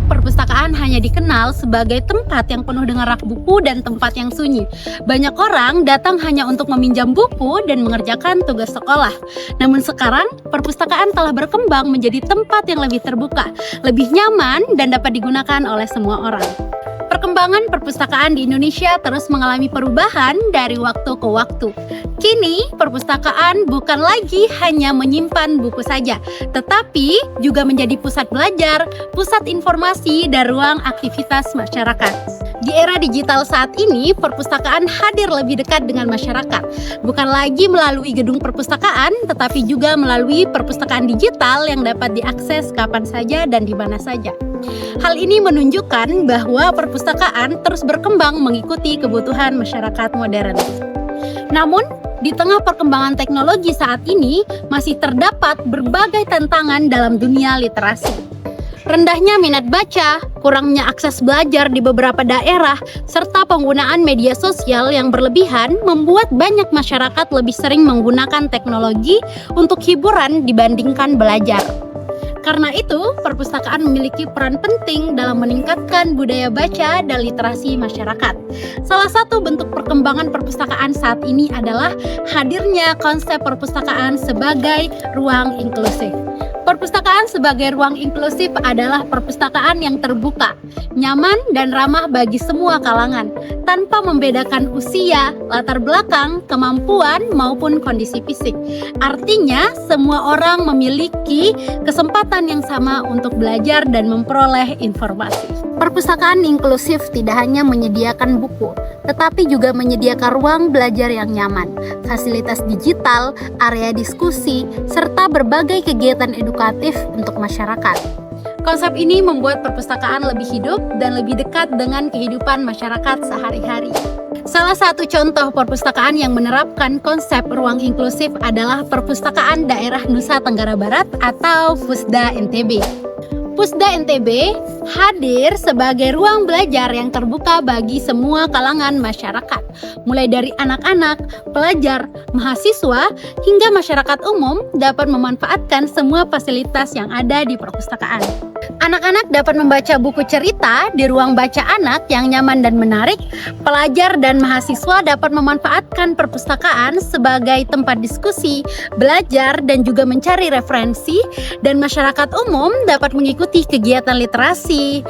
perpustakaan hanya dikenal sebagai tempat yang penuh dengan rak buku dan tempat yang sunyi. Banyak orang datang hanya untuk meminjam buku dan mengerjakan tugas sekolah. Namun sekarang, perpustakaan telah berkembang menjadi tempat yang lebih terbuka, lebih nyaman, dan dapat digunakan oleh semua orang. Perkembangan perpustakaan di Indonesia terus mengalami perubahan dari waktu ke waktu. Kini, perpustakaan bukan lagi hanya menyimpan buku saja, tetapi juga menjadi pusat belajar, pusat informasi, dan ruang aktivitas masyarakat. Di era digital saat ini, perpustakaan hadir lebih dekat dengan masyarakat. Bukan lagi melalui gedung perpustakaan, tetapi juga melalui perpustakaan digital yang dapat diakses kapan saja dan di mana saja. Hal ini menunjukkan bahwa perpustakaan terus berkembang mengikuti kebutuhan masyarakat modern. Namun, di tengah perkembangan teknologi saat ini, masih terdapat berbagai tantangan dalam dunia literasi. Rendahnya minat baca, kurangnya akses belajar di beberapa daerah, serta penggunaan media sosial yang berlebihan membuat banyak masyarakat lebih sering menggunakan teknologi untuk hiburan dibandingkan belajar. Karena itu, perpustakaan memiliki peran penting dalam meningkatkan budaya baca dan literasi masyarakat. Salah satu bentuk perkembangan perpustakaan saat ini adalah hadirnya konsep perpustakaan sebagai ruang inklusif. Perpustakaan sebagai ruang inklusif adalah perpustakaan yang terbuka, nyaman, dan ramah bagi semua kalangan, tanpa membedakan usia, latar belakang, kemampuan, maupun kondisi fisik. Artinya, semua orang memiliki kesempatan yang sama untuk belajar dan memperoleh informasi. Perpustakaan inklusif tidak hanya menyediakan buku, tetapi juga menyediakan ruang belajar yang nyaman, fasilitas digital, area diskusi, serta berbagai kegiatan edukatif untuk masyarakat. Konsep ini membuat perpustakaan lebih hidup dan lebih dekat dengan kehidupan masyarakat sehari-hari. Salah satu contoh perpustakaan yang menerapkan konsep ruang inklusif adalah Perpustakaan Daerah Nusa Tenggara Barat atau Pusda NTB. Pusda NTB hadir sebagai ruang belajar yang terbuka bagi semua kalangan masyarakat, mulai dari anak-anak, pelajar, mahasiswa, hingga masyarakat umum dapat memanfaatkan semua fasilitas yang ada di perpustakaan. Anak-anak dapat membaca buku cerita di ruang baca anak yang nyaman dan menarik. Pelajar dan mahasiswa dapat memanfaatkan perpustakaan sebagai tempat diskusi, belajar, dan juga mencari referensi, dan masyarakat umum dapat mengikuti kegiatan literasi,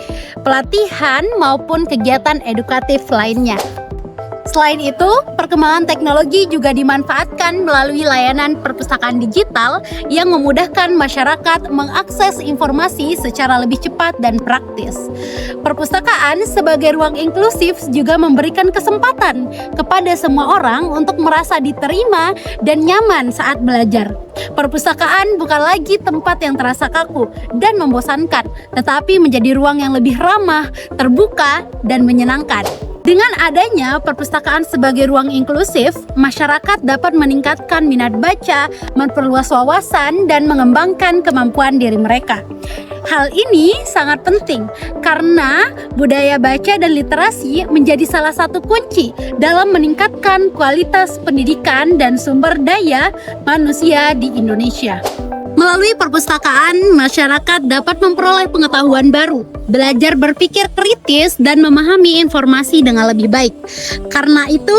pelatihan, maupun kegiatan edukatif lainnya. Selain itu, perkembangan teknologi juga dimanfaatkan melalui layanan perpustakaan digital yang memudahkan masyarakat mengakses informasi secara lebih cepat dan praktis. Perpustakaan sebagai ruang inklusif juga memberikan kesempatan kepada semua orang untuk merasa diterima dan nyaman saat belajar. Perpustakaan bukan lagi tempat yang terasa kaku dan membosankan, tetapi menjadi ruang yang lebih ramah, terbuka, dan menyenangkan. Dengan adanya perpustakaan sebagai ruang inklusif, masyarakat dapat meningkatkan minat baca, memperluas wawasan, dan mengembangkan kemampuan diri mereka. Hal ini sangat penting karena budaya baca dan literasi menjadi salah satu kunci dalam meningkatkan kualitas pendidikan dan sumber daya manusia di Indonesia. Melalui perpustakaan, masyarakat dapat memperoleh pengetahuan baru, belajar berpikir kritis, dan memahami informasi dengan lebih baik. Karena itu,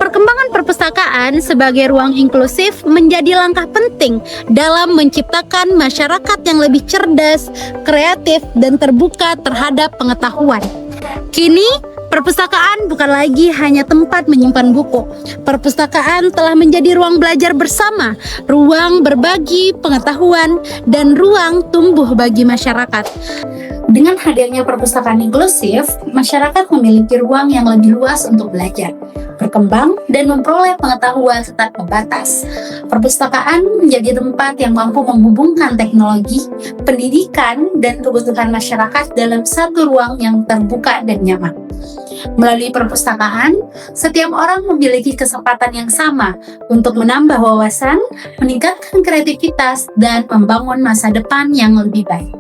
perkembangan perpustakaan sebagai ruang inklusif menjadi langkah penting dalam menciptakan masyarakat yang lebih cerdas, kreatif, dan terbuka terhadap pengetahuan. Kini, perpustakaan bukan lagi hanya tempat menyimpan buku. Perpustakaan telah menjadi ruang belajar bersama, ruang berbagi pengetahuan, dan ruang tumbuh bagi masyarakat. Dengan hadirnya perpustakaan inklusif, masyarakat memiliki ruang yang lebih luas untuk belajar, berkembang, dan memperoleh pengetahuan tanpa batas. Perpustakaan menjadi tempat yang mampu menghubungkan teknologi, pendidikan, dan kebutuhan masyarakat dalam satu ruang yang terbuka dan nyaman. Melalui perpustakaan, setiap orang memiliki kesempatan yang sama untuk menambah wawasan, meningkatkan kreativitas, dan membangun masa depan yang lebih baik.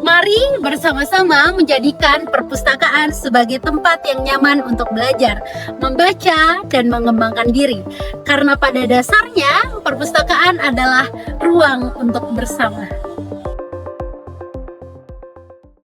Mari bersama-sama menjadikan perpustakaan sebagai tempat yang nyaman untuk belajar, membaca, dan mengembangkan diri. Karena pada dasarnya, perpustakaan adalah ruang untuk bersama.